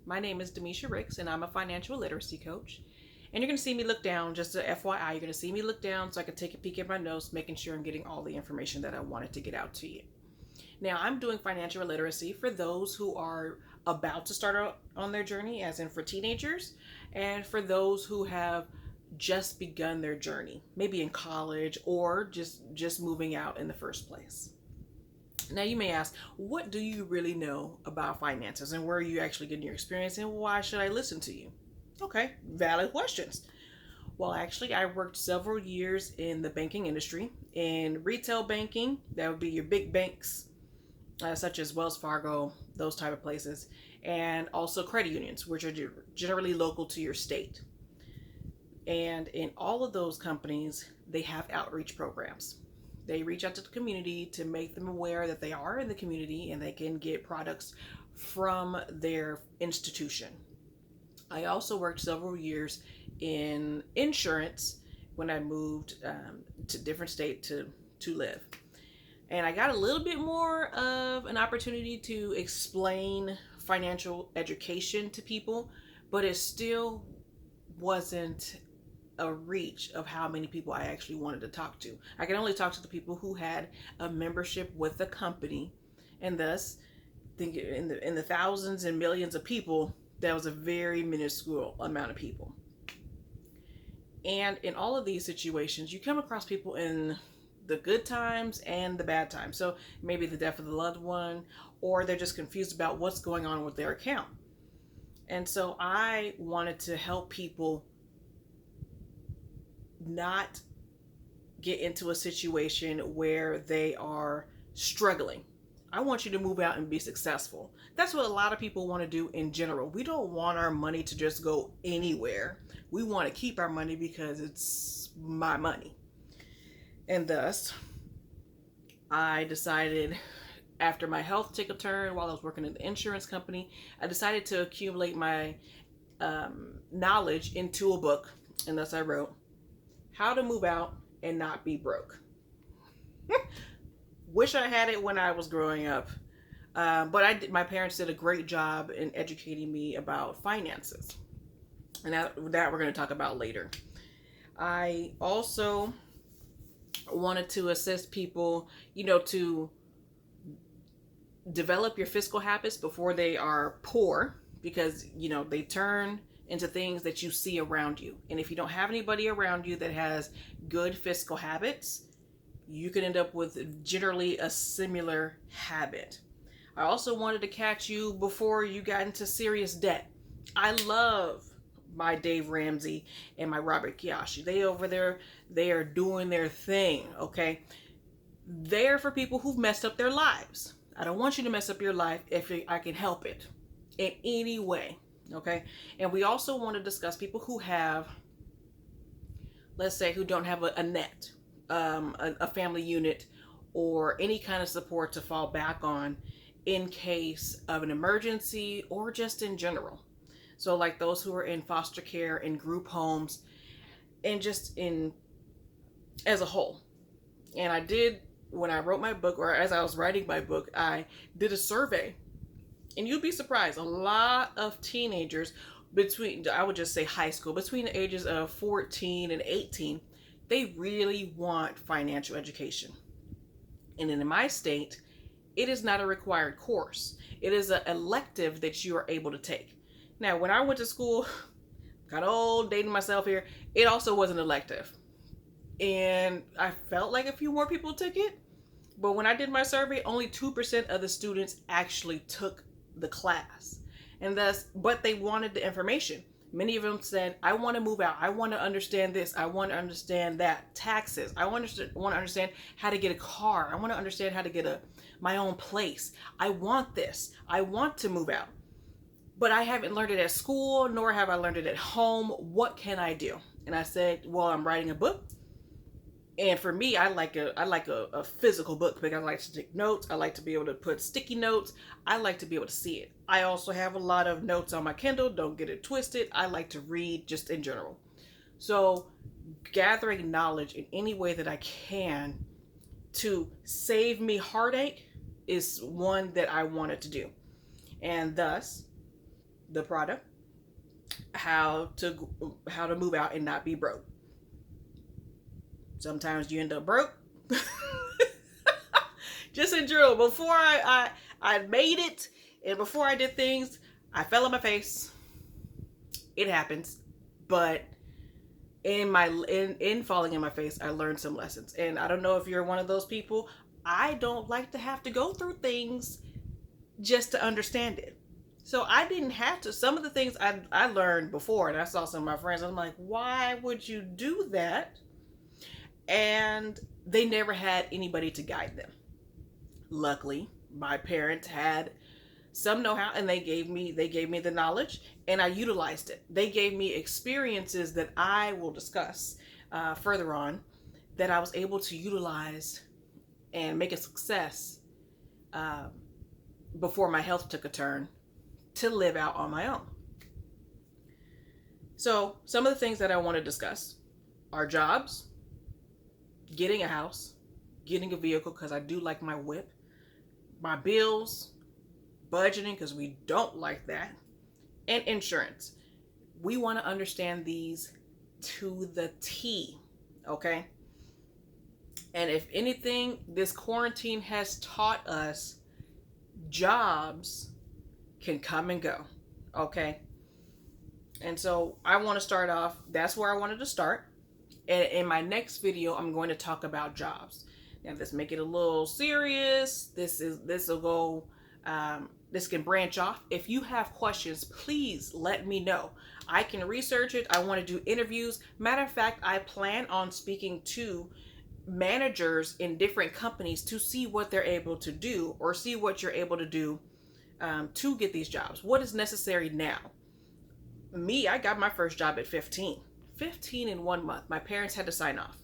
My name is Damisha Ricks, and I'm a financial literacy coach. And you're going to see me look down, just a FYI, you're going to see me look down so I can take a peek at my notes, making sure I'm getting all the information that I wanted to get out to you. Now, I'm doing financial literacy for those who are about to start out on their journey, as in for teenagers, and for those who have just begun their journey, maybe in college or just moving out in the first place. Now you may ask, what do you really know about finances and where are you actually getting your experience and why should I listen to you? Okay, valid questions. Well, actually, I worked several years in the banking industry. In retail banking, that would be your big banks, such as Wells Fargo, those type of places, and also credit unions, which are generally local to your state. And in all of those companies, they have outreach programs. They reach out to the community to make them aware that they are in the community and they can get products from their institution. I also worked several years in insurance when I moved to different state to live. And I got a little bit more of an opportunity to explain financial education to people, but it still wasn't a reach of how many people I actually wanted to talk to. I could only talk to the people who had a membership with the company, and thus, think in the thousands and millions of people, that was a very minuscule amount of people. And in all of these situations, you come across people in the good times and the bad times. So maybe the death of the loved one, or they're just confused about what's going on with their account. And so I wanted to help people not get into a situation where they are struggling. I want you to move out and be successful. That's what a lot of people want to do in general. We don't want our money to just go anywhere. We want to keep our money because it's my money. And thus, I decided, after my health took a turn while I was working in the insurance company, I decided to accumulate my knowledge into a book. And thus I wrote, How to Move Out and Not Be Broke. Wish I had it when I was growing up. But my parents did a great job in educating me about finances. And that we're going to talk about later. I also wanted to assist people, to develop your fiscal habits before they are poor, because, they turn into things that you see around you. And if you don't have anybody around you that has good fiscal habits, you can end up with generally a similar habit. I also wanted to catch you before you got into serious debt. I love my Dave Ramsey and my Robert Kiyosaki. They over there, they are doing their thing, okay? They're for people who've messed up their lives. I don't want you to mess up your life if I can help it in any way, okay? And we also want to discuss people who have, let's say, who don't have a net, a family unit, or any kind of support to fall back on in case of an emergency or just in general. So like those who are in foster care, in group homes, and just in as a whole. And I did, when I wrote my book, or as I was writing my book, I did a survey. And you'd be surprised, a lot of teenagers between, I would just say high school, between the ages of 14 and 18, they really want financial education. And in my state, it is not a required course. It is an elective that you are able to take. Now, when I went to school, got old, dating myself here, it also was an elective. And I felt like a few more people took it. But when I did my survey, only 2% of the students actually took the class. And thus, but they wanted the information. Many of them said, I want to move out. I want to understand this. I want to understand that. Taxes. I want to understand how to get a car. I want to understand how to get my own place. I want this. I want to move out. But I haven't learned it at school, nor have I learned it at home. What can I do? And I said, well, I'm writing a book. And for me, I like a physical book because I like to take notes. I like to be able to put sticky notes. I like to be able to see it. I also have a lot of notes on my Kindle. Don't get it twisted. I like to read just in general. So gathering knowledge in any way that I can to save me heartache is one that I wanted to do. And thus, the product, how to move out and not be broke. Sometimes you end up broke. Just in drill. Before I made it, and before I did things, I fell on my face. It happens, but in falling in my face, I learned some lessons. And I don't know if you're one of those people. I don't like to have to go through things just to understand it. So I didn't have to. Some of the things I learned before, and I saw some of my friends, I'm like, why would you do that? And they never had anybody to guide them. Luckily, my parents had some know-how, and they gave me the knowledge, and I utilized it. They gave me experiences that I will discuss further on, that I was able to utilize and make a success before my health took a turn, to live out on my own. So some of the things that I want to discuss are jobs, getting a house, getting a vehicle, because I do like my whip, my bills, budgeting, because we don't like that, and insurance. We want to understand these to the T, okay? And if anything, this quarantine has taught us, jobs can come and go, okay? And so I want to start off, that's where I wanted to start. And in my next video, I'm going to talk about jobs. Now, let's make it a little serious. This can branch off. If you have questions, please let me know. I can research it. I want to do interviews. Matter of fact, I plan on speaking to managers in different companies to see what they're able to do, or see what you're able to do to get these jobs. What is necessary now? Me, I got my first job at 15 in 1 month. My parents had to sign off.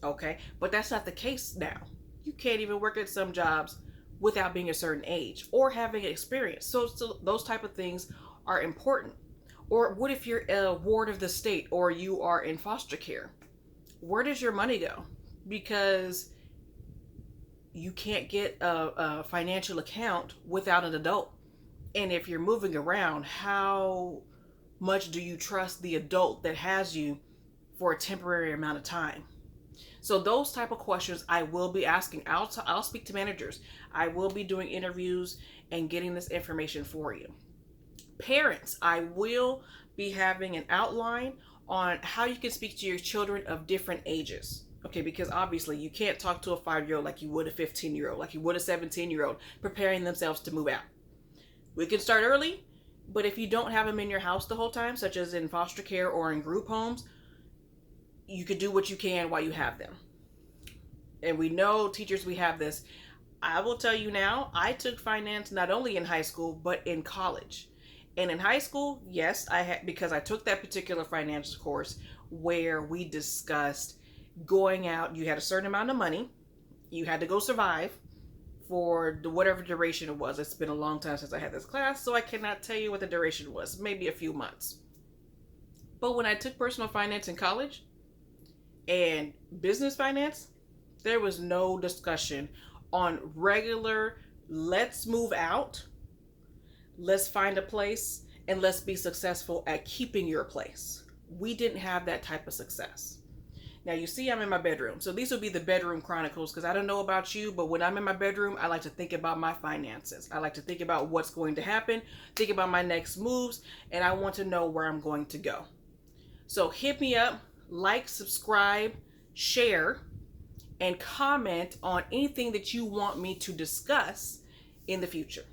Okay, but that's not the case now. You can't even work at some jobs without being a certain age or having experience. So those type of things are important. Or what if you're a ward of the state, or you are in foster care? Where does your money go? Because you can't get a financial account without an adult. And if you're moving around, how much do you trust the adult that has you for a temporary amount of time? So those type of questions I will be asking. I'll speak to managers. I will be doing interviews and getting this information for you. Parents, I will be having an outline on how you can speak to your children of different ages. Okay, because obviously you can't talk to a 5-year-old like you would a 15-year-old, like you would a 17-year-old preparing themselves to move out. We can start early, but if you don't have them in your house the whole time, such as in foster care or in group homes, you could do what you can while you have them. And we know, teachers, we have this. I will tell you now, I took finance not only in high school, but in college. And in high school, yes, I had, because I took that particular finance course where we discussed going out. You had a certain amount of money. You had to go survive for whatever duration it was. It's been a long time since I had this class, so I cannot tell you what the duration was. Maybe a few months. But when I took personal finance in college and business finance, there was no discussion on regular, let's move out, let's find a place, and let's be successful at keeping your place. We didn't have that type of success. Now you see I'm in my bedroom. So these will be the bedroom chronicles, because I don't know about you, but when I'm in my bedroom, I like to think about my finances. I like to think about what's going to happen, think about my next moves, and I want to know where I'm going to go. So hit me up, like, subscribe, share, and comment on anything that you want me to discuss in the future.